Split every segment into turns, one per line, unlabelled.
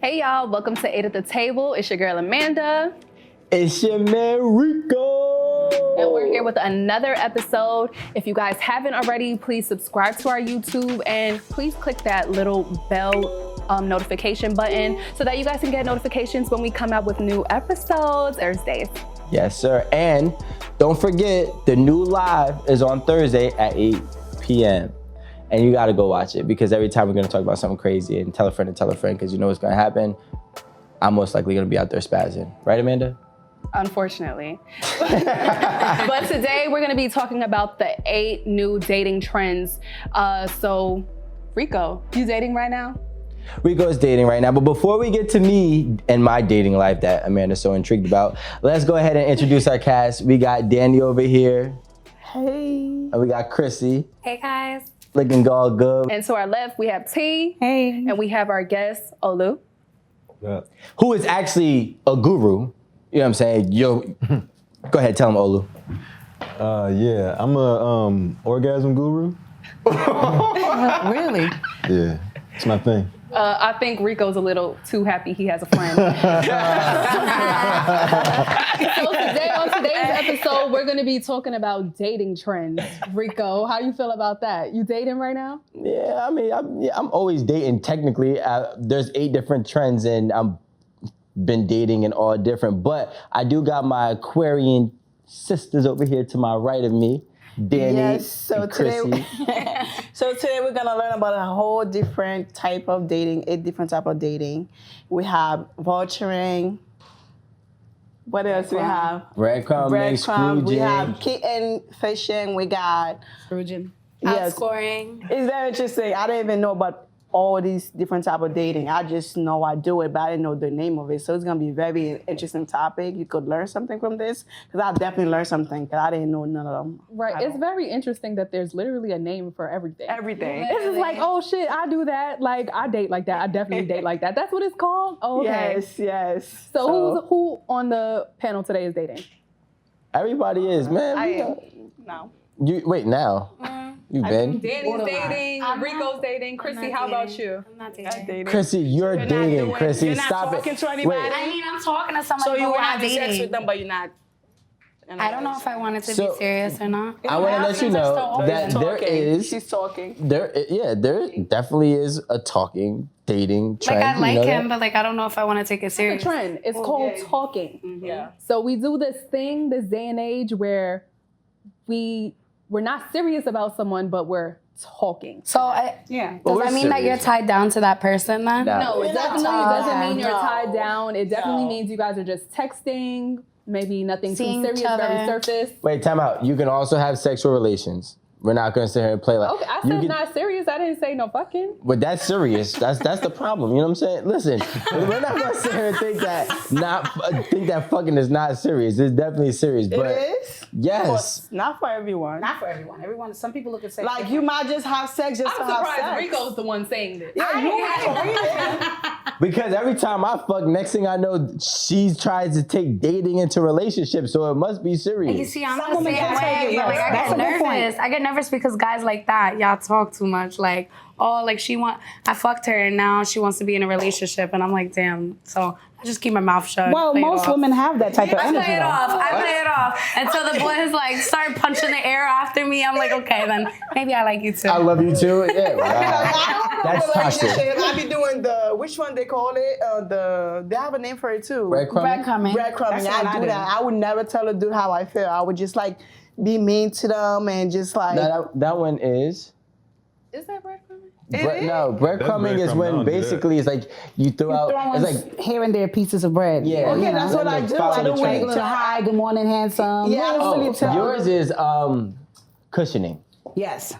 Hey y'all, welcome to 8 at the Table. It's your girl Amanda.
It's your man Rico.
And we're here with another episode. If you guys haven't already, please subscribe to our YouTube and please click that little bell notification button so that you guys can get notifications when we come out with new episodes Thursdays.
Yes, sir. And don't forget, the new live is on Thursday at 8 p.m. And you got to go watch it because every time we're going to talk about something crazy and tell a friend because you know what's going to happen. I'm most likely going to be out there spazzing. Right, Amanda?
Unfortunately. But today we're going to be talking about the 8 new dating trends. So, Rico, you dating right now?
Rico is dating right now. But before we get to me and my dating life that Amanda's so intrigued about, let's go ahead and introduce our cast. We got Danny over here.
Hey.
And we got Chrissy.
Hey guys.
Looking all good.
And to our left, we have T.
Hey.
And we have our guest, Olu.
Yeah.
Who is actually a guru. You know what I'm saying? Yo, go ahead, tell him, Olu.
Yeah, I'm a orgasm guru.
Really?
Yeah, it's my thing.
I think Rico's a little too happy he has a friend. So today, on today's episode, we're going to be talking about dating trends. Rico, how you feel about that? You dating right now?
Yeah, I mean, I'm always dating technically. There's 8 different trends and I'm been dating and all different, but I do got my Aquarian sisters over here to my right of me, Danny and Chrissy.
So today we're gonna learn about a whole different type of dating, 8 different type of dating. We have vulturing. What else we have?
Breadcrumbing,
Breadcrumb. We have
scrooging.
KITTENFISHing. We got
SCROOGING.
yes.
Outscoring.
It's very interesting. I didn't even know about all these different type of dating. I just know I do it, but I didn't know the name of it. So it's gonna be a very interesting topic. You could learn something from this because I definitely learned something because I didn't know none of them.
Right. It's very interesting that there's literally a name for everything.
Everything.
This is like, oh shit, I do that. Like, I date like that. I definitely date like that. That's what it's called? Oh, okay.
Yes, yes.
So who on the panel today is dating?
Everybody is, man.
I am. No.
You wait now. You've been.
Danny's dating, Rico's dating. Chrissy, how about you?
I'm not dating.
Chrissy, you're dating. Chrissy,
You're not
stop
talking
it.
to anybody?
Wait.
I mean, I'm talking to somebody,
So
but
you
we're not
have sex with
dating.
them, but you're not.
I don't know if I wanted to
So-
be serious or not.
I want to let you know that there is.
She's talking.
There definitely is a talking dating trend.
Like I like
you know
him,
that?
but like I don't know if I want to take it
It's a
serious.
trend. It's called talking.
Yeah.
So we do this thing, this day and age where we're not serious about someone, but we're talking.
So
Yeah.
But
does
we're
that mean that you're
serious.
tied down to that person then?
No.
No, it
We're not
definitely
tied
doesn't mean you're
down.
tied down. It definitely
No.
means you guys are just texting, maybe nothing
Seeing
too
each
serious, very
other.
surface.
Wait, time out. You can also have sexual relations. We're not going to sit here and play like.
Okay, I
you
said
can-
not serious. I didn't say no fucking.
But that's serious. That's the problem. You know what I'm saying? Listen, we're not gonna sit here and think that fucking is not serious. It's definitely serious. But
It is?
yes,
Not for everyone.
Not for everyone. Everyone. Some people look at sex.
Like you might just have sex just to have sex.
Rico's the one saying this.
Yeah, you
because every time I fuck, next thing I know, she tries to take dating into relationships, so it must be
You
serious.
see, I'm
Some
the
women
same
can't take
way,
it,
but like
yes.
I
That's
get
a good point.
nervous. I get nervous because guys like that, y'all talk too much. Like, oh, like I fucked her and now she wants to be in a relationship, and I'm like, damn. So I just keep my mouth shut.
Well,
play it
most
off.
women have that type of
I
energy.
play it
though.
off. I play it off until the boys like start punching the air after me. I'm like, okay, then maybe I like you too.
I love you too. Yeah, wow. That's toxic.
I be doing which one they call it? They have a name for it too.
Breadcrumbing?
Breadcrumbing.
That's what
I
I
do
do.
that. I would never tell a dude how I feel. I would just like be mean to them and just like.
That one is.
Is that breadcrumbing?
No, breadcrumbing is when basically it's like you throw out. It's like
here and there pieces of bread.
Yeah.
Okay,
you
that's
know,
what I
like,
do.
follow
I
the
don't
trend.
wait
So, hi, good morning, handsome.
Yeah, I don't really tell.
Yours is cushioning.
Yes.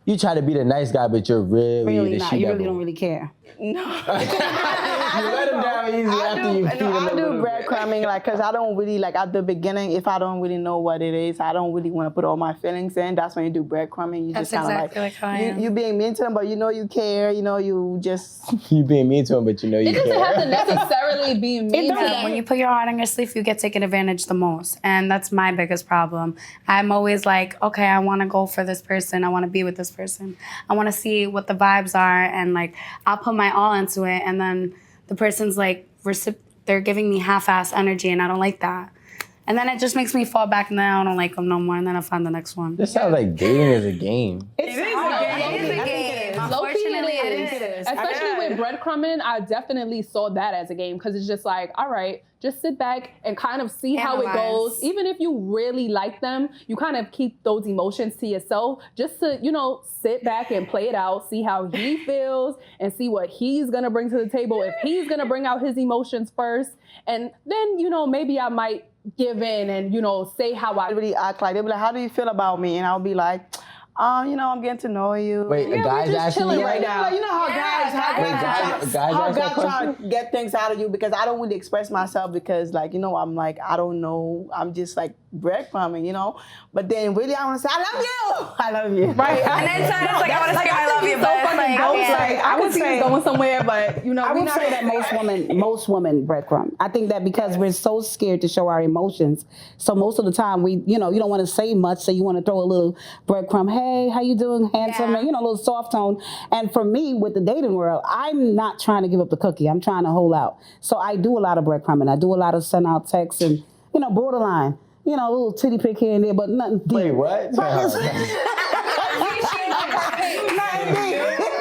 You try to be the nice guy, but you're really
Really
the
not.
she
You really
devil.
don't really care.
You let him down easy after you feed him a
I do
little bit.
breadcrumbing like because I don't really like at the beginning if I don't really know what it is I don't really want to put all my feelings in. That's when you do breadcrumbing. You
That's
just kind of
exactly like how I am.
you being mean to them, but you know you care. You know you just
You being mean to him, but you know you
It doesn't
care.
have to necessarily be mean.
When you put your heart on your sleeve, you get taken advantage the most. And that's my biggest problem. I'm always like, okay, I want to go for this person. I want to be with this person. I want to see what the vibes are. And like, I'll put my all into it. And then the person's like, they're giving me half-ass energy and I don't like that. And then it just makes me fall back and then I don't like them no more and then I find the next one.
This sounds like dating is a game.
It is a game.
Unfortunately, it is.
Especially with breadcrumbing, I definitely saw that as a game because it's just like, all right, just sit back and kind of see how it goes. Even if you really like them, you kind of keep those emotions to yourself just to, you know, sit back and play it out, see how he feels and see what he's going to bring to the table. If he's going to bring out his emotions first. And then, you know, maybe I might give in and, you know, say how I
Really act like, they'll be like, how do you feel about me? And I'll be like, you know, I'm getting to know you.
Wait, the guys actually
chilling right now. Like, you know how guys try to get things out of you because I don't really express myself because, like, you know, I'm like, I don't know. I'm just like breadcrumbing, you know. But then really, I want to say, I love you. I love you.
Right.
And then it's like, I want to say I love you, but it's like,
I would see this going somewhere, but, you know,
I would say that most women breadcrumb. I think that because we're so scared to show our emotions, so most of the time we, you know, you don't want to say much, so you want to throw a little breadcrumb. Hey, how you doing, handsome?
Yeah.
And, you know, a little soft tone. And for me, with the dating world, I'm not trying to give up the cookie. I'm trying to hold out. So I do a lot of breadcrumbing. I do a lot of send out texts and, you know, borderline. You know, a little titty pic here and there, but nothing deep.
Wait, what?
But it's-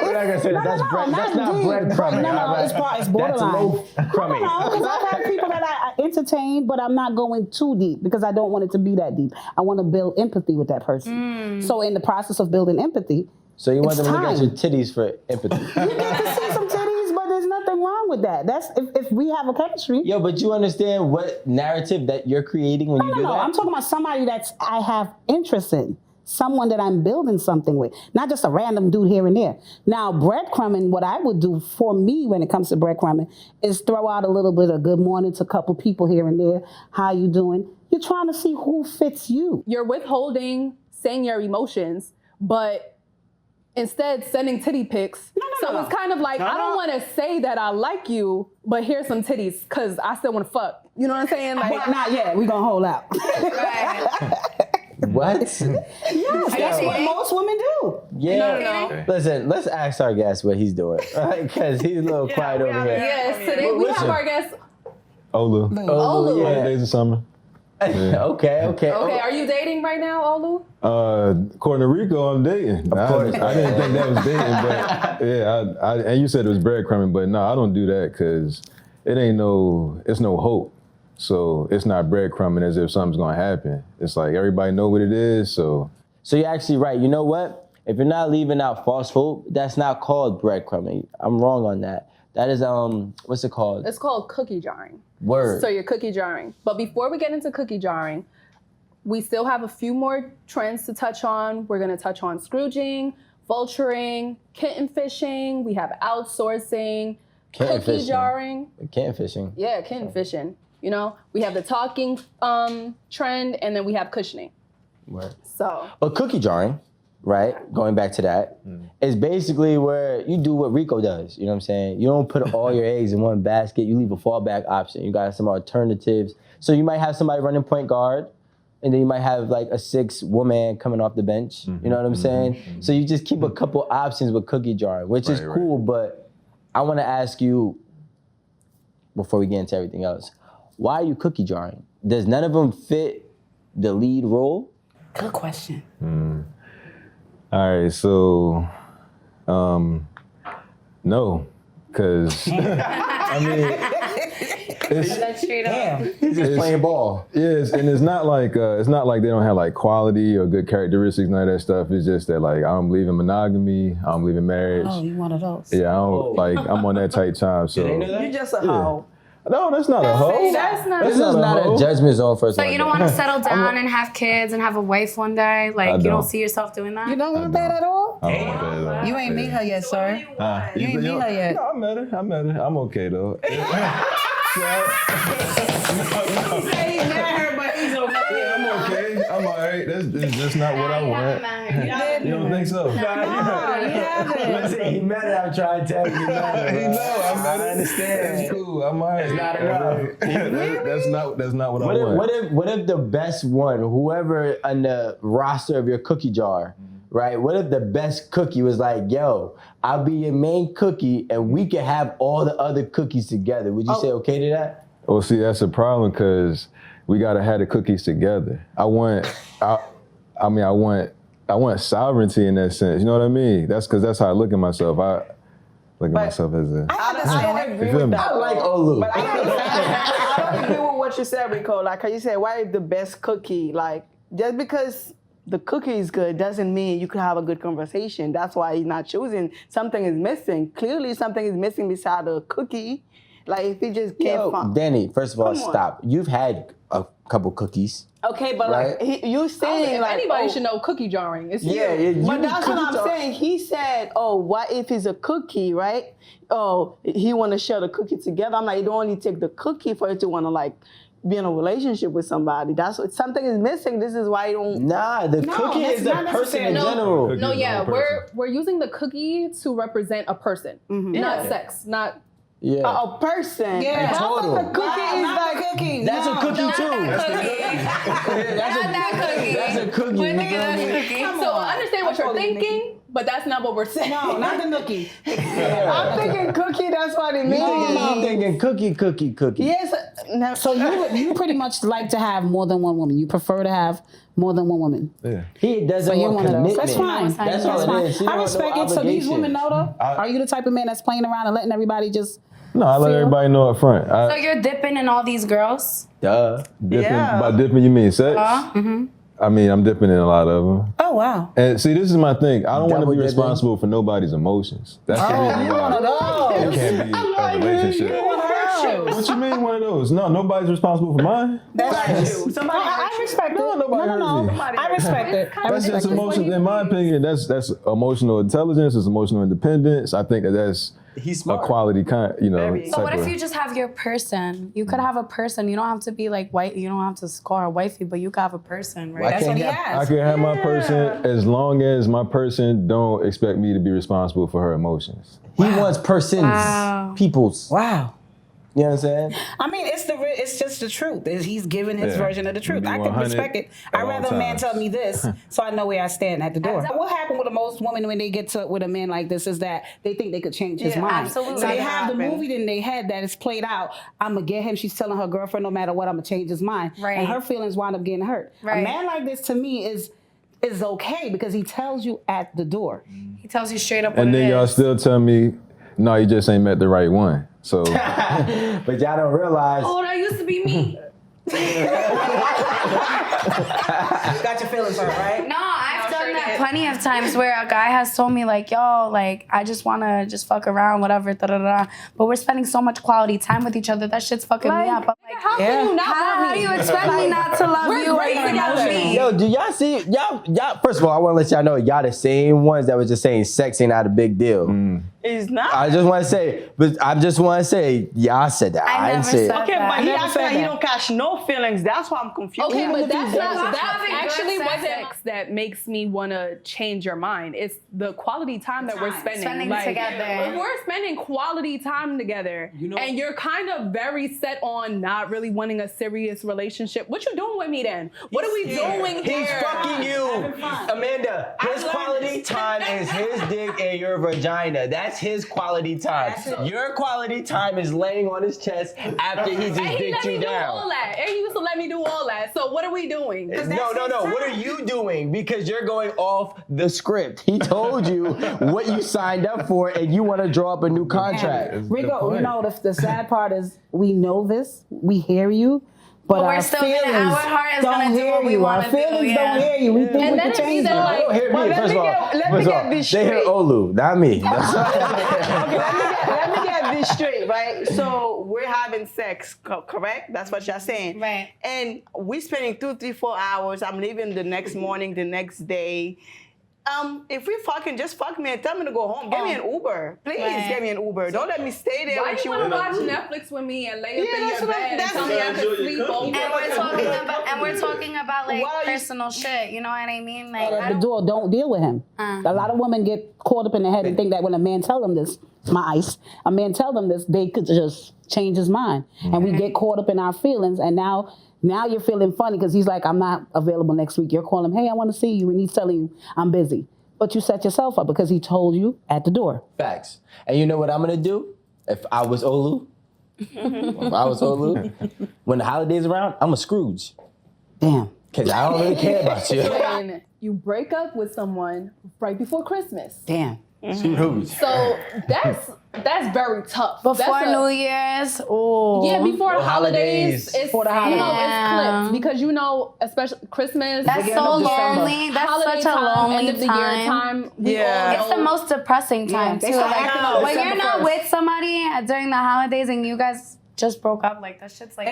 We're not gonna say that. That's not breadcrumbing.
No, it's borderline.
That's low-crumbing.
Because I've had people that I entertain, but I'm not going too deep because I don't want it to be that deep. I want to build empathy with that person. So in the process of building empathy,
So you want them
it's
to look at
time.
your titties for empathy.
You get to see some titties, but there's nothing wrong with that. That's if we have a chemistry.
Yo, but you understand what narrative that you're creating when you do
No,
that?
I'm talking about somebody that's I have interest in. Someone that I'm building something with, not just a random dude here and there. Now, breadcrumbing, what I would do for me when it comes to breadcrumbing is throw out a little bit of good morning to a couple people here and there. How you doing? You're trying to see who fits you.
you're withholding saying your emotions, but instead sending titty pics. So it's kind of like, I don't want to say that I like you, but here's some titties because I still want to fuck. You know what I'm saying? Like,
But not yet. We're going to hold out.
What?
Yes, that's what most women do.
Yeah.
No.
Listen, let's ask our guest what he's doing, because he's a little quiet over here.
Yes, today we have our guest.
Olu.
Oh,
100
yeah.
days of summer.
Okay.
Okay, are you dating right now, Olu?
According to Rico, I'm dating.
Of course.
I didn't think that was dating, but yeah, and you said it was breadcrumbing, but no, I don't do that because it's no hope. So it's not breadcrumbing as if something's gonna happen. It's like everybody know what it is, so.
So you're actually right. You know what? If you're not leaving out false hope, that's not called breadcrumbing. I'm wrong on that. That is, what's it called?
It's called cookie jarring.
Word.
So you're cookie jarring. But before we get into cookie jarring, we still have a few more trends to touch on. We're gonna touch on scrooging, vulturing, kitten fishing. We have outsourcing,
Kitten
cookie
fishing.
jarring.
Kitten fishing.
Yeah, kitten fishing. You know, we have the talking trend, and then we have cushioning.
Word.
So
But cookie jarring, right? Going back to that, is basically where you do what Rico does. You know what I'm saying? You don't put all your eggs in one basket. You leave a fallback option. You got some alternatives. So you might have somebody running point guard, and then you might have like a 6-woman coming off the bench. You know what I'm saying? So you just keep a couple options with cookie jarring, which is cool. But I want to ask you, before we get into everything else, why are you cookie jarring? Does none of them fit the lead role?
Good question.
All right, so, no, because, I mean,
That's straight up.
He's just playing ball.
yes, and it's not like they don't have like quality or good characteristics, none of that stuff. It's just that like I don't believe in monogamy, I don't believe in marriage.
Oh, you one of those.
Yeah, I don't like. I'm on that tight time, so.
You're just a hoe.
No, that's not a hoe.
that's not.
This is not a judgment zone for us.
So you don't want to settle down and have kids and have a wife one day? Like, you don't
don't.
see yourself doing that?
You don't want that at all?
I don't want that at all.
You ain't meet her yet, sir. You ain't meet her yet.
No, I met her. I'm okay though. I'm okay. I'm all right. That's just not what I want. You don't think so?
Listen, he met it. I'm trying to tell you.
I understand. It's cool. I'm all right. It's
not enough.
That's not what I want.
What if the best one, whoever on the roster of your cookie jar, right? What if the best cookie was like, yo, I'll be your main cookie and we can have all the other cookies together? Would you say okay to that?
Well, see, that's a problem because we gotta have the cookies together. I want sovereignty in that sense. You know what I mean? That's because that's how I look at myself. I look at myself as a.
I don't agree with that.
I like Olu.
But I don't agree with what you said, Rico. Like how you said, why is the best cookie? Like just because the cookie is good doesn't mean you can have a good conversation. That's why he's not choosing. Something is missing. Clearly, something is missing beside the cookie. Like if he just can't find.
Danny, first of all, stop. You've had a couple cookies.
Okay, but
right?
like you saying like
anybody should know cookie jarring. It's
but that's what I'm saying. He said, "Oh, what if it's a cookie, right? Oh, he want to share the cookie together." I'm like, you don't only take the cookie for you to want to like be in a relationship with somebody. That's what something is missing. This is why you don't.
Nah, the cookie is a person in general.
No, yeah, we're using the cookie to represent a person, not sex, not.
Yeah.
A person.
Yeah.
But
total.
the cookie is like
cookie.
That's a cookie too.
That's
a cookie.
But nigga, that's cookie. So I understand what you're thinking, but that's not what we're saying.
No, not the nookie.
I'm thinking cookie, that's what it means.
I'm thinking cookie.
Yes. No.
So you pretty much like to have more than one woman. You prefer to have more than one woman.
Yeah.
He doesn't
you're
want
one of those.
commitment.
That's fine.
That's all it is. She
I
don't want
respect
no
it. So these women
obligations.
know though? Are you the type of man that's playing around and letting everybody just
No, I let everybody know up front.
So you're dipping in all these girls?
Duh.
By dipping, you mean sex? I mean, I'm dipping in a lot of them.
Oh wow.
And see, this is my thing. I don't want to
Double
be
dipping.
responsible for nobody's emotions. That's the reason why it can't be a relationship. What you mean one of those? No, nobody's responsible for mine.
That's
you. Somebody
I respect it.
No, nobody hurt me.
I respect it. I
That's
respect
just
it.
emotion. In my opinion, that's emotional intelligence. It's emotional independence. I think that's
He's
a
smart.
quality kind. You know.
Very.
So what
type
if
of-
you just have your person? You could have a person. You don't have to be like white. You don't have to score a wifey, but you could have a person, right?
Why
That's what
can't
he
he
has.
I can have my person as long as my person don't expect me to be responsible for her emotions.
He wants persons, peoples.
Wow.
You know what I'm saying?
I mean, it's just the truth. He's giving his
Yeah.
version of the truth.
Be
I can
100
respect it.
at
I'd
all
rather a man
times.
tell me this so I know where I stand at the door. What happened with the most women when they get to with a man like this is that they think they could change his
Yeah,
mind.
absolutely.
So they
That
have the
happens.
movie in their head that is played out. I'm gonna get him. She's telling her girlfriend, no matter what, I'm gonna change his mind.
Right.
And her feelings wind up getting hurt.
Right.
A man like this to me is okay because he tells you at the door.
He tells you straight up what
And
it
then y'all
is.
still tell me, no, you just ain't met the right one. So
But y'all don't realize.
Oh, that used to be me.
Got your feelings hurt, right?
No, I've done that plenty of times where a guy has told me like, yo, like, I just want to just fuck around, whatever, da-da-da. But we're spending so much quality time with each other, that shit's fucking me up. I'm like,
How can you not
how
love
do
me?
you expect me not to love you?
great
when you
together.
love me?
Yo, do y'all see y'all? First of all, I want to let y'all know y'all the same ones that was just saying sex ain't not a big deal.
It's not.
I just want to say, y'all said that.
I
I didn't
never
say it.
said
Okay,
that.
but he
never
acts
said
like he
that.
don't catch no feelings. That's why I'm confused.
Okay, but that's
That's
actually
good
what
sex.
sex that makes me want to change your mind. It's the quality time that we're spending.
Spending together.
If we're spending quality time together, and you're kind of very set on not really wanting a serious relationship, what you doing with me then? What are we doing here?
He's fucking you, Amanda. His quality time is his dick and your vagina. That's his quality time. Your quality time is laying on his chest after he just
And he
dicked
let me
you
do all
down.
that. And he used to let me do all that. So what are we doing?
No. What are you doing? Because you're going off the script. He told you what you signed up for, and you want to draw up a new contract.
Good
Rico,
point.
you know, the sad part is we know this, we hear you, but
we're
our
still
feelings
gonna- our heart is
don't
gonna do
hear
what we
you. Our
wanna do,
feelings
yeah.
don't hear you. We think
And
we
then
can
it's
change
either
them.
like-
Don't hear me.
Well, let
First
me
of all,
get
first of all,
this
they hear
straight.
Olu, not me.
Okay, let me get this straight, right? So we're having sex, correct? That's what you're saying.
Right.
And we're spending 2, 3, 4 hours. I'm leaving the next morning, the next day. If we fucking, just fuck me and tell me to go home. Get me an Uber. Please
Right.
get me an Uber. Don't let me stay there
Why
with
you
you.
want to watch Netflix with me and lay up
Yeah,
in
that's
your
what I'm-
bed and
that's
tell me I
what-
can sleep over?
And we're talking about like
Why are you-
personal shit. You know what I mean? Like,
At
I
the
don't,
door, don't deal with him. A lot of women get caught up in their head and think that when a man tell them this, my ice, a man tell them this, they could just change his mind. And we get caught up in our feelings, and now you're feeling funny because he's like, I'm not available next week. You're calling him, hey, I want to see you, and he's telling you, I'm busy. but you set yourself up because he told you at the door.
Facts. And you know what I'm gonna do? If I was Olu, when the holidays around, I'm a Scrooge.
Damn.
Cause I don't really care about you.
When you break up with someone right before Christmas.
Damn.
Scrooge.
So that's very tough.
Before New Year's, oh.
Yeah, before holidays. It's,
Before the holidays.
It's clipped because especially Christmas.
That's
beginning
so
of December,
lonely. That's
holiday
such a lonely
end of the year time.
It's the most depressing time
they
too.
start
Like,
acting up
when you're
December
not
1st.
with somebody during the holidays and you guys just broke up, like that shit's like.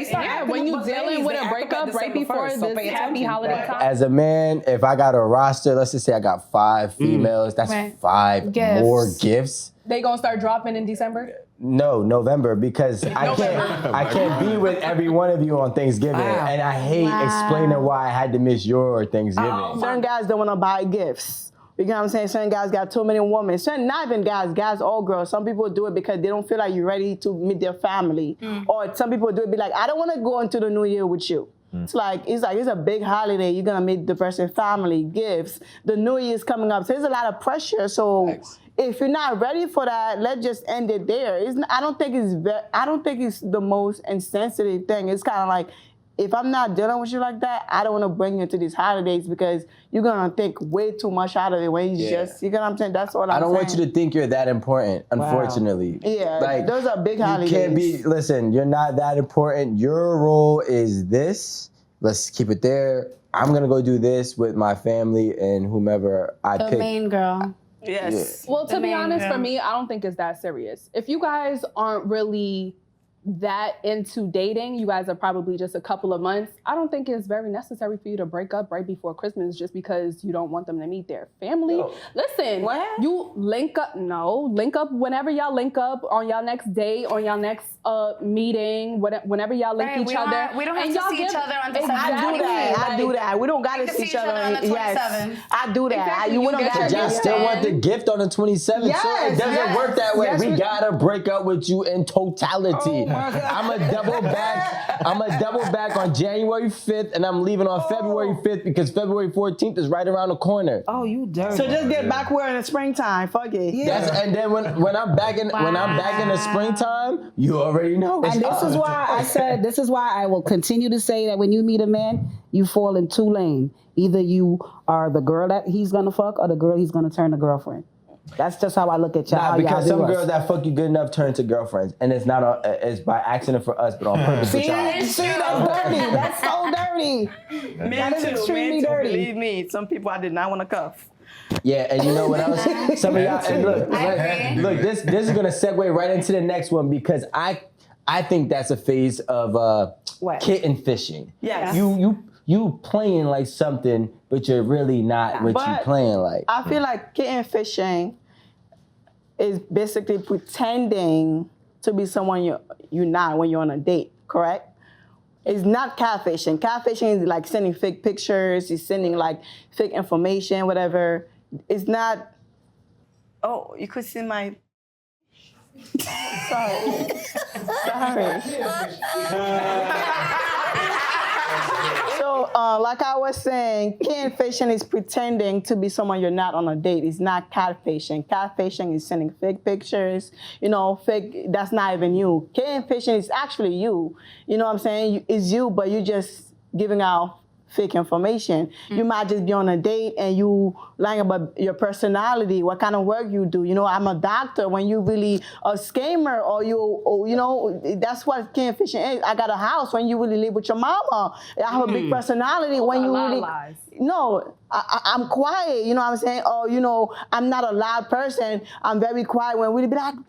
When you dealing with a breakup right before this happy holiday time.
As a man, if I got a roster, let's just say I got 5 females, that's
Right.
5
Gifts.
more gifts.
They gonna start dropping in December?
No, November, because I can't be with every one of you on Thanksgiving. And I hate explaining why I had to miss your Thanksgiving.
Certain guys don't want to buy gifts. You know what I'm saying? Certain guys got too many women. Certain, not even guys or girls. Some people do it because they don't feel like you're ready to meet their family. Or some people do it be like, I don't want to go into the new year with you. It's like it's a big holiday. You're gonna meet the person's family, gifts. The new year's coming up. So there's a lot of pressure. So if you're not ready for that, let's just end it there. I don't think it's the most insensitive thing. It's kind of like, if I'm not dealing with you like that, I don't want to bring you into these holidays because you're going to think way too much out of it when you just, you know what I'm saying? That's all I'm saying.
I don't want you to think you're that important, unfortunately.
Yeah,
like,
those are big holidays.
You can't be, listen, you're not that important. Your role is this. Let's keep it there. I'm going to go do this with my family and whomever I pick.
The main girl.
Yes.
Well, to be
main
honest,
girl.
for me, I don't think it's that serious. If you guys aren't really that into dating, you guys are probably just a couple of months. I don't think it's very necessary for you to break up right before Christmas just because you don't want them to meet their family.
No.
Listen, you link up whenever y'all link up on y'all next date, on y'all next meeting, whenever y'all link each other.
We don't have
and
to
y'all
see each other on December.
I do that. We don't got to see each other.
on the 27th.
Yes, I do that.
Exactly.
We don't
You
got
get
to
your
Y'all still want the gift on the 27th, so it doesn't work that way. We gotta break up with you in totality. I'm a double back on January 5th, and I'm leaving on February 5th because February 14th is right around the corner.
Oh, you dirty.
So just get back where in the springtime. Fuck it.
And then when I'm back in the springtime, you already know.
And this is why I said, this is why I will continue to say that when you meet a man, you fall in 2 lanes. Either you are the girl that he's gonna fuck or the girl he's gonna turn to girlfriend. That's just how I look at y'all.
Nah,
how
because
y'all
some
do
girls
us.
that fuck you good enough turn to girlfriends, and it's not it's by accident for us, but on purpose for y'all.
See, that's dirty. That's so dirty. That is extremely dirty. Believe me, some people I did not want to cuff.
Yeah, and you know what else? Some of y'all, and look, this is gonna segue right into the next one because I think that's a phase of kitten fishing.
Yes.
You playing like something, but you're really not what you playing like.
I feel like kitten fishing is basically pretending to be someone you're not when you're on a date, correct? It's not catfishing. Catfishing is like sending fake pictures, it's sending like fake information, whatever. It's not, oh, you could see my, sorry. So, like I was saying, catfishing is pretending to be someone you're not on a date. It's not catfishing. Catfishing is sending fake pictures, fake, that's not even you. Catfishing is actually you. You know what I'm saying? It's you, but you're just giving out fake information. You might just be on a date and you lying about your personality, what kind of work you do. I'm a doctor when you really a scammer or that's what catfishing is. I got a house when you really live with your mama. I have a big personality when you really.
Lies.
No, I'm quiet. You know what I'm saying? Or I'm not a loud person. I'm very quiet when we be like, Diana!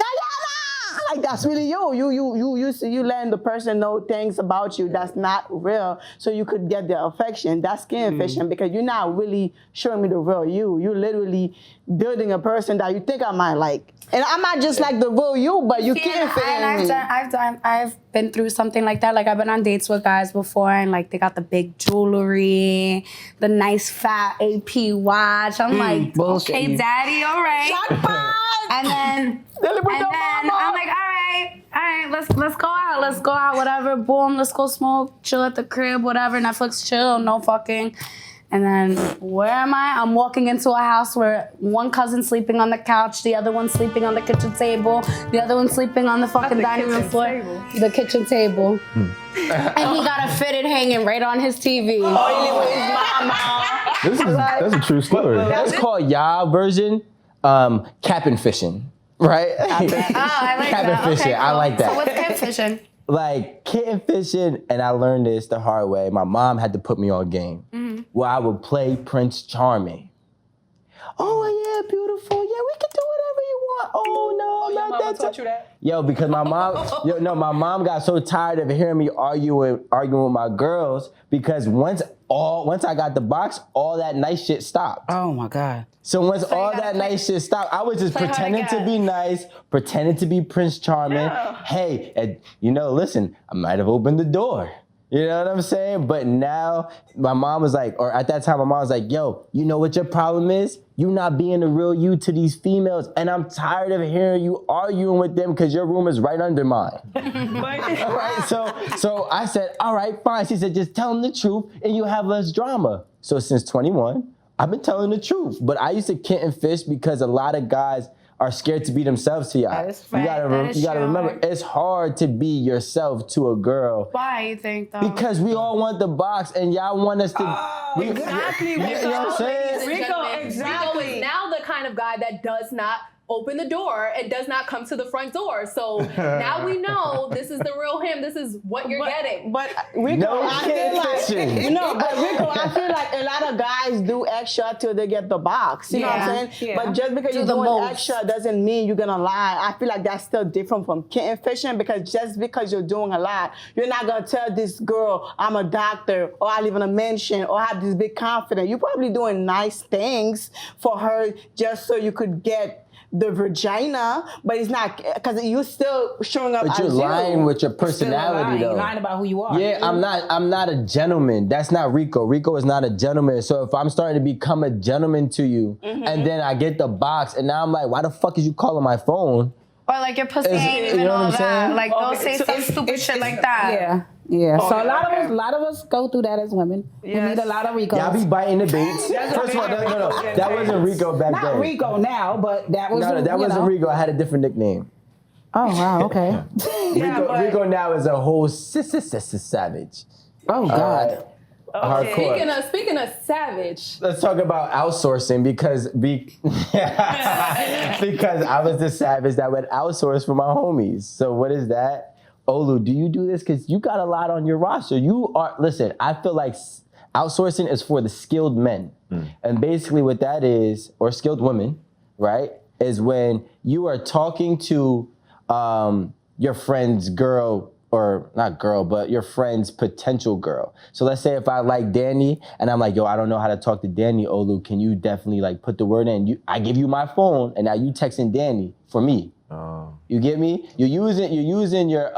Like that's really you. You letting the person know things about you that's not real, so you could get their affection. That's catfishing because you're not really showing me the real you. You're literally building a person that you think I might like, and I might just like the real you, but you can't fit in me.
I've been through something like that. Like I've been on dates with guys before, and like they got the big jewelry, the nice fat AP watch. I'm like, okay, daddy, all right. And then I'm like, all right, let's go out, whatever. Boom, let's go smoke, chill at the crib, whatever. Netflix chill, no fucking. And then where am I? I'm walking into a house where one cousin's sleeping on the couch, the other one's sleeping on the kitchen table, the other one's sleeping on the fucking dining room floor. The kitchen table. And he got a fitted hanging right on his TV.
That's a true story.
That's called y'all version, cabin fishing, right?
Oh, I like
cabin
that.
fishing.
Okay,
I
cool.
like that.
So what's cabin fishing?
Like kitten fishing, and I learned this the hard way. My mom had to put me on game where I would play Prince Charming. Oh yeah, beautiful. Yeah, we can do whatever you want. Oh no,
Your
not
mama
that.
taught you that?
Yo, because my mom, my mom got so tired of hearing me arguing with my girls because once I got the box, all that nice shit stopped.
Oh my God.
So once all that nice shit stopped, I was just pretending to be nice, pretending to be Prince Charming.
Yeah.
Hey, listen, I might have opened the door. You know what I'm saying? But now my mom was like, or at that time, my mom was like, yo, you know what your problem is? You not being the real you to these females. And I'm tired of hearing you arguing with them because your room is right under mine. Right? So I said, all right, fine. She said, just tell them the truth and you have less drama. So since 21, I've been telling the truth. But I used to kitten fish because a lot of guys are scared to be themselves to y'all.
That is
You
fact.
gotta remember, it's hard to be yourself to a girl.
Why you think though?
Because we all want the box and y'all want us to.
Exactly.
You know what I'm saying?
Rico, exactly.
Rico is now the kind of guy that does not open the door and does not come to the front door. So now we know this is the real him. This is what you're getting.
But Rico,
No
I feel
fishing.
like but Rico, I feel like a lot of guys do extra till they get the box. You know what I'm saying?
Yeah.
But just because you're
the
doing
most.
extra doesn't mean you're gonna lie. I feel like that's still different from kitten fishing because just because you're doing a lot, you're not gonna tell this girl I'm a doctor or I live in a mansion or I have this big confidence. You're probably doing nice things for her just so you could get the vagina, but it's not because you're still showing up.
But you're
as
lying
you.
with your personality, though.
You're lying about who you are.
Yeah, I'm not a gentleman. That's not Rico. Rico is not a gentleman. So if I'm starting to become a gentleman to you, and then I get the box, and now I'm like, why the fuck is you calling my phone?
Or like your pussy ain't
you
even
know what
all
I'm
that.
saying?
Like don't say some stupid shit like that.
Yeah. Yeah. So a lot of us go through that as women. We need a lot of Ricos.
Y'all be biting the baits. First of all, no. That wasn't Rico back then.
Not Rico now, but that was
That wasn't Rico. I had a different nickname.
Oh wow, okay.
Rico now is a whole savage.
Oh God.
Hardcore.
Speaking of savage,
Let's talk about outsourcing because I was the savage that would outsource for my homies. So what is that? Olu, do you do this? Because you got a lot on your roster. Listen, I feel like outsourcing is for the skilled men. And basically what that is, or skilled women, right, is when you are talking to your friend's girl, or not girl, but your friend's potential girl. So let's say if I like Danny and I'm like, yo, I don't know how to talk to Danny, Olu, can you definitely like put the word in? I give you my phone and now you texting Danny for me. You get me? You're using your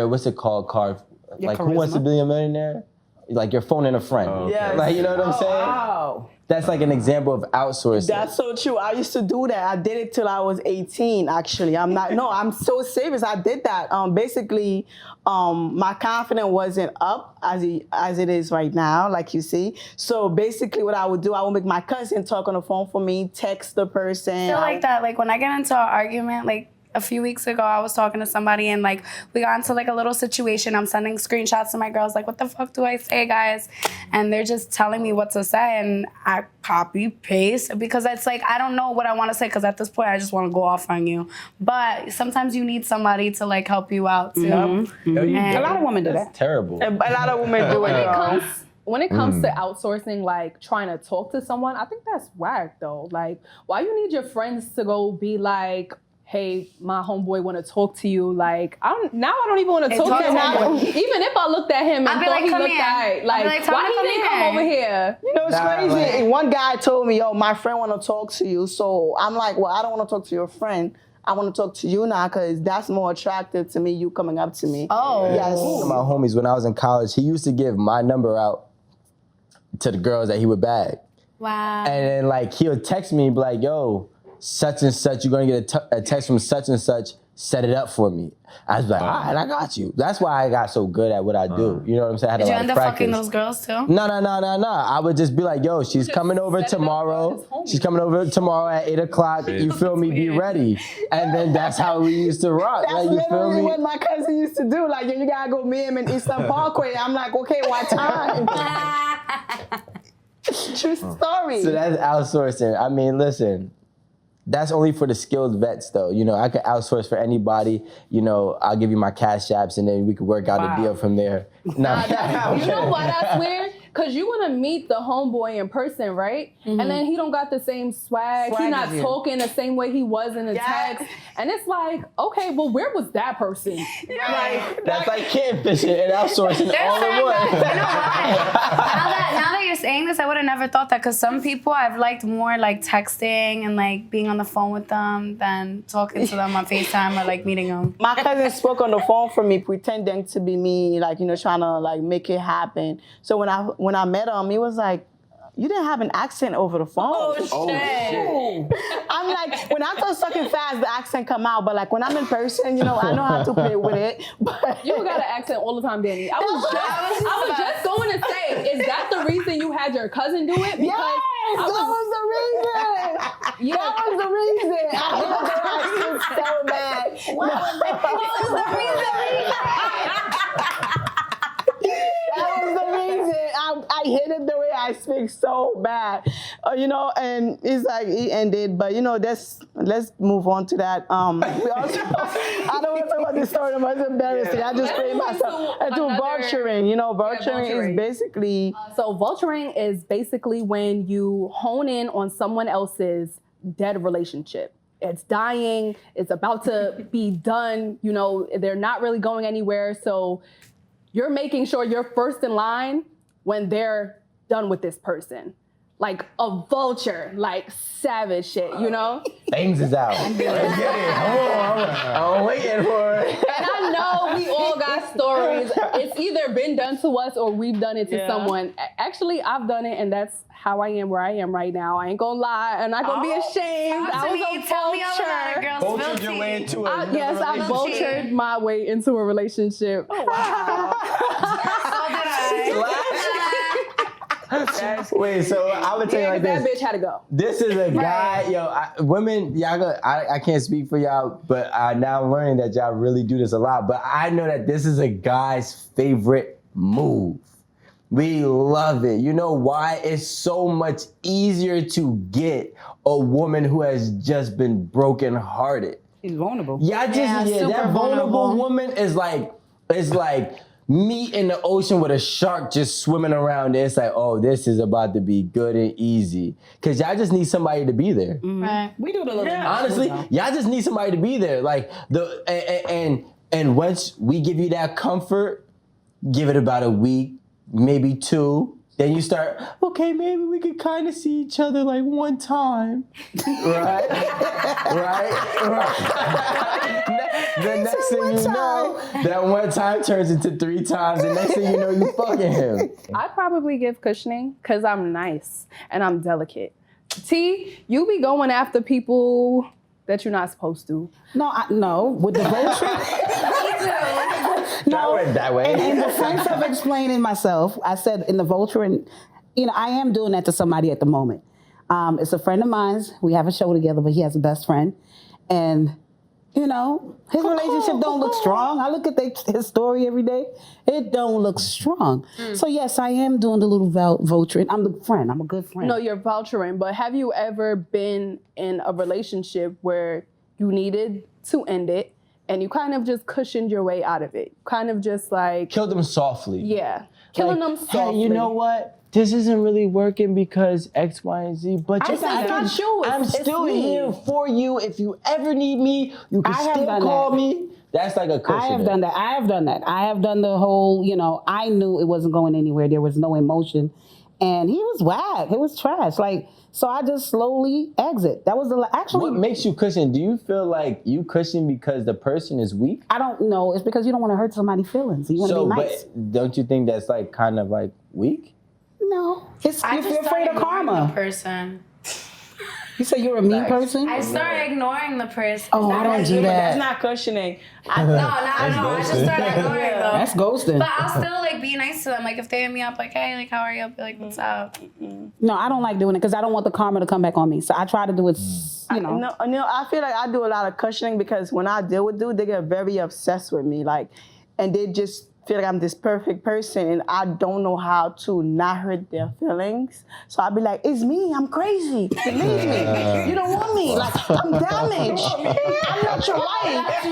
what's it called, card? Like
charisma.
Who Wants to Be a Millionaire? Like your phone and a friend.
Yes.
Like, you know what I'm saying?
Wow.
That's like an example of outsourcing.
That's so true. I used to do that. I did it till I was 18, actually. I'm so serious. I did that. Basically, my confidence wasn't up as it is right now, like you see. So basically what I would do, I would make my cousin talk on the phone for me, text the person.
I feel like that. Like when I get into an argument, like a few weeks ago, I was talking to somebody and like we got into like a little situation. I'm sending screenshots to my girls, like, what the fuck do I say, guys? And they're just telling me what to say, and I copy paste because it's like I don't know what I want to say because at this point I just want to go off on you. But sometimes you need somebody to like help you out too.
A lot of women do that.
Terrible.
A lot of women do it.
when it comes to outsourcing, like trying to talk to someone, I think that's whack though. Like, why you need your friends to go be like, hey, my homeboy want to talk to you. Like, I don't even want to talk to him. Even if I looked at him and thought he looked alright, like, why he didn't come over here?
You know, it's crazy. One guy told me, yo, my friend want to talk to you. So I'm like, well, I don't want to talk to your friend. I want to talk to you now because that's more attractive to me, you coming up to me.
Oh.
Yes.
One of my homies, when I was in college, he used to give my number out to the girls that he would bag.
Wow.
And then, like, he would text me, be like, yo, such and such, you're going to get a text from such and such set it up for me. I was like, all right, I got you. That's why I got so good at what I do. You know what I'm saying? I had
Did
a
you
lot
end
of
up
practice.
fucking those girls too?
No. I would just be like, yo, she's coming over
set it up
tomorrow.
for his homie.
She's coming over tomorrow at 8 o'clock. You feel me? Be ready. And then that's how we used to rock.
That's
Like, you feel
literally
me?
what my cousin used to do. Like, you gotta go meet him in Eastern Parkway. I'm like, okay, what time? True story.
So that's outsourcing. I mean, listen, that's only for the skilled vets, though. You know, I could outsource for anybody. You know, I'll give you my cash apps, and then we could work out a deal from there. No,
You know what? I swear, because you want to meet the homeboy in person, right? And then he don't got the same swag. He not talking the same way he was in the text. And it's like, okay, well, where was that person?
That's like KITTENFISHing and outsourcing all in one.
You know what? Now that you're saying this, I would have never thought that, because some people I've liked more like texting and like being on the phone with them than talking to them on FaceTime or like meeting them.
My cousin spoke on the phone for me, pretending to be me, like, you know, trying to like make it happen. So when I met him, he was like, you didn't have an accent over the phone.
Oh, shit.
I'm like, when I talk fucking fast, the accent come out. But like when I'm in person, you know, I know how to play with it. But
You got an accent all the time, Danny. I was just going to say, is that the reason you had your cousin do it? Because
yes, that was the reason.
Yeah.
That was the reason. I hated the accent so bad.
What was the reason?
That was the reason. I hated the way I speak so bad, you know. And it's like he ended, but you know, let's move on to that. We also, I don't want to talk about this story. It's embarrassing. I just played myself. I do vulturing. You know, vulturing is basically.
So vulturing is basically when you hone in on someone else's dead relationship. It's dying. It's about to be done. You know, they're not really going anywhere. So you're making sure you're first in line when they're done with this person. Like a vulture, like savage shit, you know?
Things is out. Let's get it. Come on. I'm waiting for it.
And I know we all got stories. It's either been done to us or we've done it to someone. Actually, I've done it, and that's how I am where I am right now. I ain't gonna lie. I'm not gonna be ashamed. I was a
Tell me all about it, girl.
Vultured
Spill
your
tea.
way into it.
Yes, I vultured my way into a relationship.
So did I.
Wait, so I would tell you like
that
this.
bitch had to go.
This is a guy, women, I can't speak for y'all, but now I'm learning that y'all really do this a lot. But I know that this is a guy's favorite move. We love it. You know why? It's so much easier to get a woman who has just been brokenhearted.
He's vulnerable.
super
That vulnerable
vulnerable.
woman is like meat in the ocean with a shark just swimming around there. It's like, oh, this is about to be good and easy. Cause y'all just need somebody to be there.
Right.
We do the little.
Honestly, y'all just need somebody to be there. Like and once we give you that comfort, give it about a week, maybe 2. Then you start, okay, maybe we could kind of see each other like one time. Right? The next thing you know, that one time turns into 3 times. The next thing you know, you fucking him.
I'd probably give cushioning because I'm nice and I'm delicate. T, you be going after people that you're not supposed to.
No, with the vulture.
That went that way.
In the sense of explaining myself, I said in the vulture, and you know, I am doing that to somebody at the moment. It's a friend of mine. We have a show together, but he has a best friend, and you know, his relationship don't look strong. I look at his story every day. It don't look strong. So yes, I am doing the little vulturing. I'm the friend. I'm a good friend.
No, you're vulturing, but have you ever been in a relationship where you needed to end it and you kind of just cushioned your way out of it? Kind of just like...
Kill them softly.
Yeah. Killing them softly.
Hey, you know what? This isn't really working because X, Y, and Z. But
It's not you.
I'm
It's
still
me.
here for you. If you ever need me, you can
I have
still
done
call
that.
me. That's like a cushion.
I have done that. I have done the whole, you know, I knew it wasn't going anywhere. There was no emotion. And he was whack. It was trash. Like, so I just slowly exit. That was actually.
What makes you cushion? Do you feel like you cushion because the person is weak?
I don't know. It's because you don't want to hurt somebody's feelings. You want to be nice.
But don't you think that's like kind of like weak?
No. It's,
I
if
just
you're afraid of
started ignoring
karma.
the person.
You say you're a mean person?
I start ignoring the person.
Oh, I don't do
That's
that.
not cushioning.
No, I just start ignoring them.
That's ghosting.
But I'll still like be nice to them. Like if they hit me up, like, hey, like how are you? I'll be like, what's up?
No, I don't like doing it because I don't want the karma to come back on me. So I try to do it, you know.
No, I feel like I do a lot of cushioning because when I deal with dudes, they get very obsessed with me, like, and they just feel like I'm this perfect person, and I don't know how to not hurt their feelings. So I'll be like, it's me, I'm crazy. Leave me. You don't want me. Like, I'm damaged. I'm not your wife.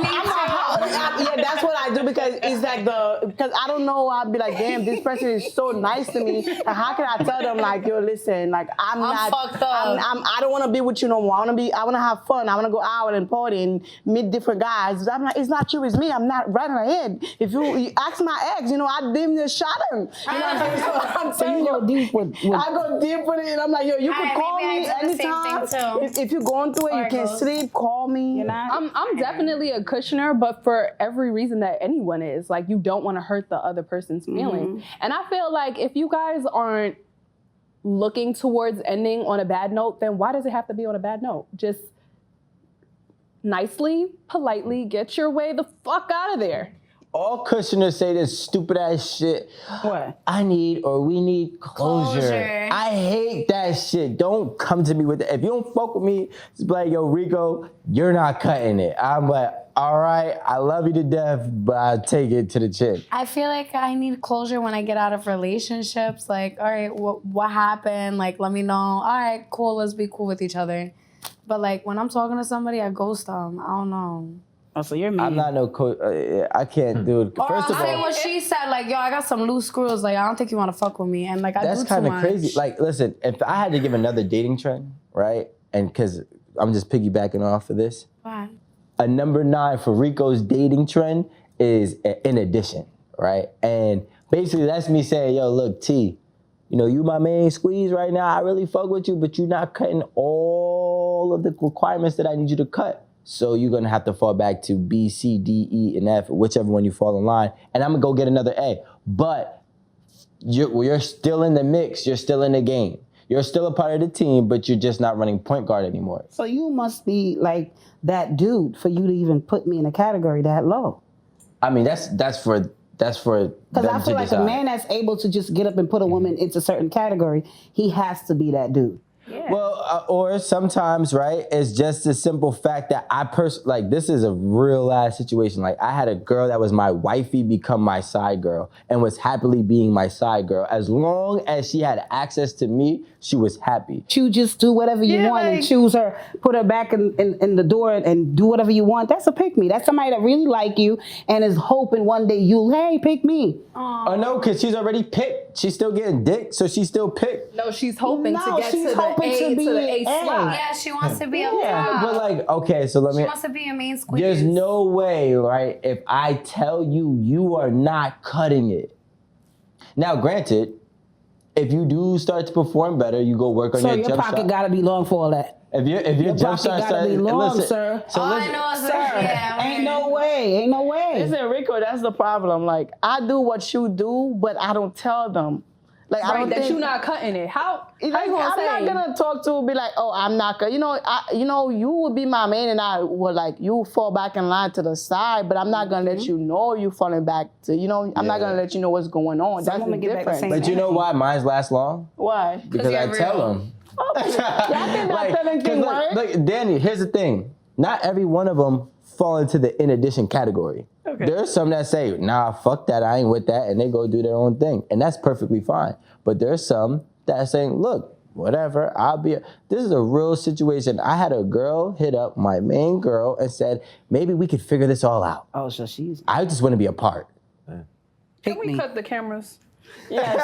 Yeah, that's what I do because it's like because I don't know, I'll be like, damn, this person is so nice to me. Like, how can I tell them, like, yo, listen, like, I'm not
fucked up.
I don't want to be with you no more. I want to have fun. I want to go out and party and meet different guys. I'm like, it's not you, it's me. I'm not right ahead. If you ask my ex, you know, I didn't just shot him. You know what I'm saying? So I'm
So
saying,
you go deep with
I go deep with it, and I'm like, yo, you can call
maybe
me
I do the same
anytime.
thing, too.
If you're going through it, you can't sleep, call me.
You're not?
I'm definitely a cushioner, but for every reason that anyone is. Like, you don't want to hurt the other person's feelings. And I feel like if you guys aren't looking towards ending on a bad note, then why does it have to be on a bad note? Just nicely, politely get your way the fuck out of there.
All cushioners say this stupid ass shit.
What?
I need or we need closure. I hate that shit. Don't come to me with that. If you don't fuck with me, just be like, yo, Rico, you're not cutting it. I'm like, all right, I love you to death, but I'll take it to the chin.
I feel like I need closure when I get out of relationships. Like, all right, what happened? Like, let me know. All right, cool, let's be cool with each other. But like, when I'm talking to somebody, I ghost them. I don't know.
Oh, so you're mean.
I'm not no coach. I can't do it. First of
I'll say
all,
what she said, like, yo, I got some loose screws. Like, I don't think you want to fuck with me. And like, I
that's
do too
kind of
much.
crazy. Like, listen, if I had to give another dating trend, right? And because I'm just piggybacking off of this.
Why?
A number 9 for Rico's dating trend is in addition, right? And basically that's me saying, yo, look, T, you know, you my main squeeze right now. I really fuck with you, but you're not cutting all of the requirements that I need you to cut. So you're gonna have to fall back to B, C, D, E, and F, whichever one you fall in line. And I'm gonna go get another A. But you're still in the mix. You're still in the game. You're still a part of the team, but you're just not running point guard anymore.
So you must be like that dude for you to even put me in a category that low.
I mean, that's for
Because I feel like a man that's able to just get up and put a woman into a certain category, he has to be that dude.
Yeah.
Well, or sometimes, right, it's just the simple fact that like, this is a real ass situation. Like, I had a girl that was my wifey become my side girl and was happily being my side girl. As long as she had access to me, she was happy.
You just do whatever you want and choose her, put her back in the door and do whatever you want. That's a pick me. That's somebody that really like you and is hoping one day hey, pick me.
Oh, no, because she's already picked. She's still getting dick, so she's still picked.
No, she's hoping to get
she's
to the
hoping to be
to the
A.
slot.
Yeah, she wants to be up
Yeah,
top.
but like, okay, so let me...
She wants to be a main squeeze.
There's no way, right, if I tell you you are not cutting it. Now, granted, if you do start to perform better, you go work on your jump shot.
So your pocket gotta be long for all that.
If your jump shot
gotta be long,
listen,
sir.
So
All
listen,
I know is
Sir,
that,
ain't no way.
Listen, Rico, that's the problem. Like, I do what you do, but I don't tell them. Like, I
Right,
don't
that
think,
you're not cutting it. How you
like,
gonna say?
I'm not gonna talk to be like, oh, I'm not gonna. You know, you would be my man, and I would like you fall back in line to the side, but I'm not gonna let you know you falling back to. You know, I'm not gonna let you know what's going on. That's the
women get back the
difference.
same
but you know why mine last long?
Why?
Because I
you're
tell
real.
them.
Y'all think that telling thing work?
Look, Danny, here's the thing. Not every one of them fall into the in addition category.
Okay.
There's some that say, nah, fuck that, I ain't with that, and they go do their own thing. And that's perfectly fine. But there's some that are saying, look, whatever, this is a real situation. I had a girl hit up my main girl and said, maybe we could figure this all out.
Oh, so she's
I just want to be a part.
pick
Can we
me.
cut the cameras?
Yes,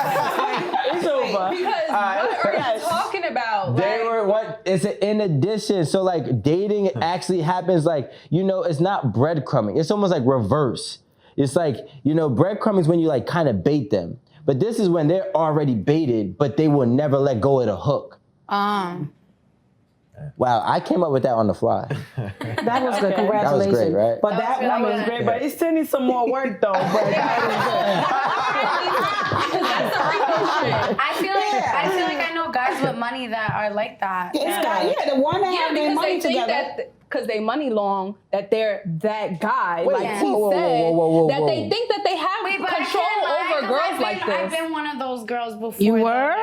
it's over.
Because what are you talking about?
They were it's an in addition. So like dating actually happens like, you know, it's not breadcrumbing. It's almost like reverse. It's like, you know, breadcrumbing is when you like kind of bait them. But this is when they're already baited, but they will never let go of the hook. Wow, I came up with that on the fly.
That was good. Congratulations.
That was great, right?
But that
That
woman
was great, but it still needs some more work though. But
I feel like I know guys with money that are like that.
Yeah, the one that
Yeah,
had their
because
money
they think
together.
that because they money long, that they're that guy.
Wait,
like
whoa,
he
whoa,
said,
whoa, whoa,
that
whoa.
they think that they have
Wait, but I
control
can't lie,
over
'cause
girls like
I've
this.
been one of those girls before.
You
though.
were?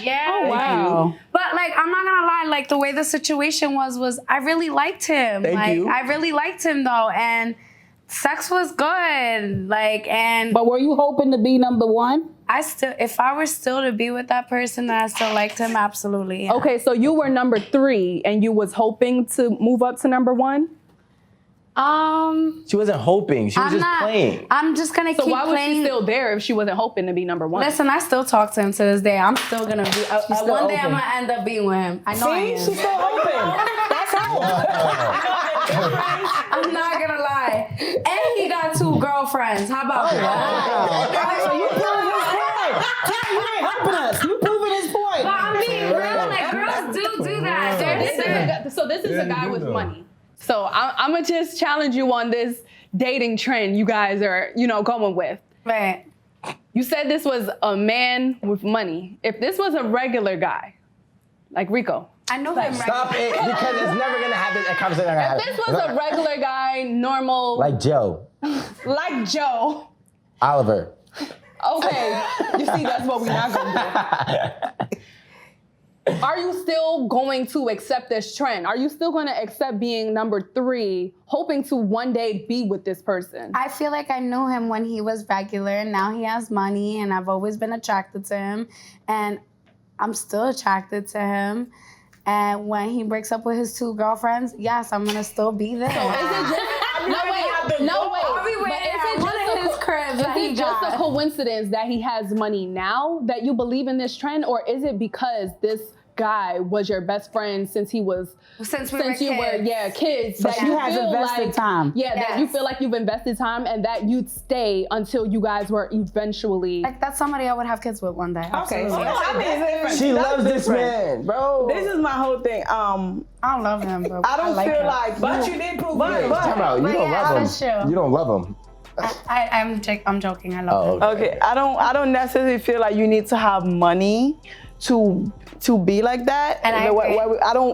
Yeah.
Oh, wow.
But like, I'm not gonna lie. Like the way the situation was I really liked him.
Thank you.
I really liked him though, and sex was good. Like, and
But were you hoping to be number one?
if I were still to be with that person, that I still liked him, absolutely. Yeah.
Okay, so you were number 3 and you was hoping to move up to number 1?
She wasn't hoping. She was just playing.
I'm just gonna
So
keep
why was
playing.
she still there if she wasn't hoping to be number 1?
Listen, I still talk to him to this day. I'm still gonna be.
still
One day I'm
open.
gonna end up being with him. I know I am.
She's still open. That's how.
I'm not gonna lie. And he got 2 girlfriends. How about that?
So you proving his point. Kat, you ain't helping us. You proving his point.
But I'm being real. Like girls do that.
This is a guy
you
with
know.
money. So I'm gonna just challenge you on this dating trend you guys are, going with.
Right.
You said this was a man with money. If this was a regular guy, like Rico,
I know him.
Stop
right.
it, because it's never gonna happen. A conversation not gonna
if this was a regular guy, normal,
like Joe,
like Joe,
Oliver.
okay, you see, that's what we're not gonna do. Are you still going to accept this trend? Are you still going to accept being number 3, hoping to one day be with this person?
I feel like I knew him when he was regular, and now he has money, and I've always been attracted to him, and I'm still attracted to him. And when he breaks up with his 2 girlfriends, yes, I'm gonna still be there.
No, wait. Is it just a coincidence that he has money now that you believe in this trend, or is it because this guy was your best friend since he was
Since we were kids.
kids?
So
that
she
you
has
feel
invested
like,
time.
Yeah, that you
Yes.
feel like you've invested time and that you'd stay until you guys were eventually.
Like that's somebody I would have kids with one day.
okay, so
Absolutely.
She loves this man, bro.
This is my whole thing.
I don't love him, but
I don't
like
feel
him.
like.
But you did prove
But,
it.
Time out. You
But
don't
yeah,
love
that's
him.
true.
You don't love him.
I'm joking. I love him.
Okay, I don't necessarily feel like you need to have money to be like that.
And I agree.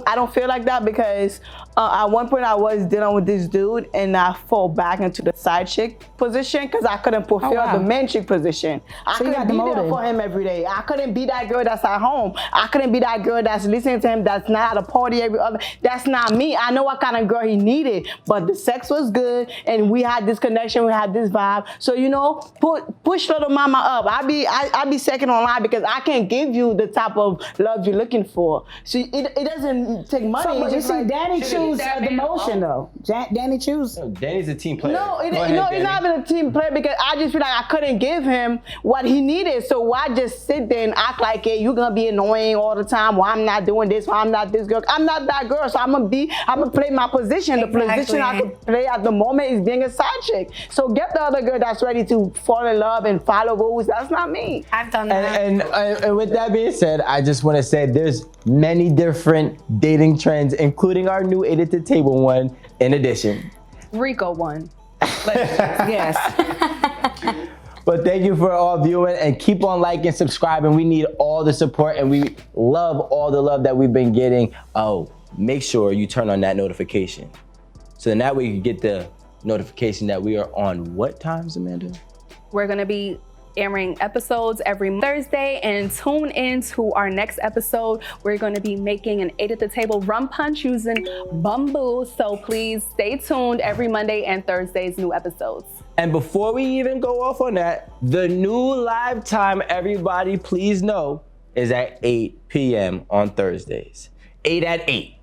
I don't feel like that because at one point I was dealing with this dude and I fall back into the side chick position because I couldn't fulfill
wow.
the main chick position. I
So you
couldn't
got
be there
demoted.
for him every day. I couldn't be that girl that's at home. I couldn't be that girl that's listening to him, that's not at a party every other. That's not me. I know what kind of girl he needed, but the sex was good and we had this connection, we had this vibe. So push little mama up. I be second online because I can't give you the type of love you're looking for. So it doesn't take money.
So, but
It's
you
just
see,
like,
Danny choose
that
a
man
demotion though. Danny choose.
Danny's a team player.
No,
Go ahead,
it's not even a team player because I just feel like I couldn't give him what he needed. So why just sit there and act like, hey, you're gonna be annoying all the time? Well, I'm not doing this. Well, I'm not this girl. I'm not that girl. So I'm gonna play my position. The position I could play at the moment is being a side chick. So get the other girl that's ready to fall in love and follow rules. That's not me.
I've done that.
And with that being said, I just want to say there's many different dating trends, including our new 8 at the Table one, in addition.
Rico won.
Yes.
But thank you for all viewing and keep on liking, subscribing. We need all the support and we love all the love that we've been getting. Oh, make sure you turn on that notification. So then that way you can get the notification that we are on what times, Amanda?
We're gonna be airing episodes every Thursday, and tune in to our next episode. We're gonna be making an 8 at the Table rum punch using bamboo. So please stay tuned every Monday and Thursday's new episodes.
And before we even go off on that, the new live time, everybody please know, is at 8 p.m. on Thursdays. 8 at 8.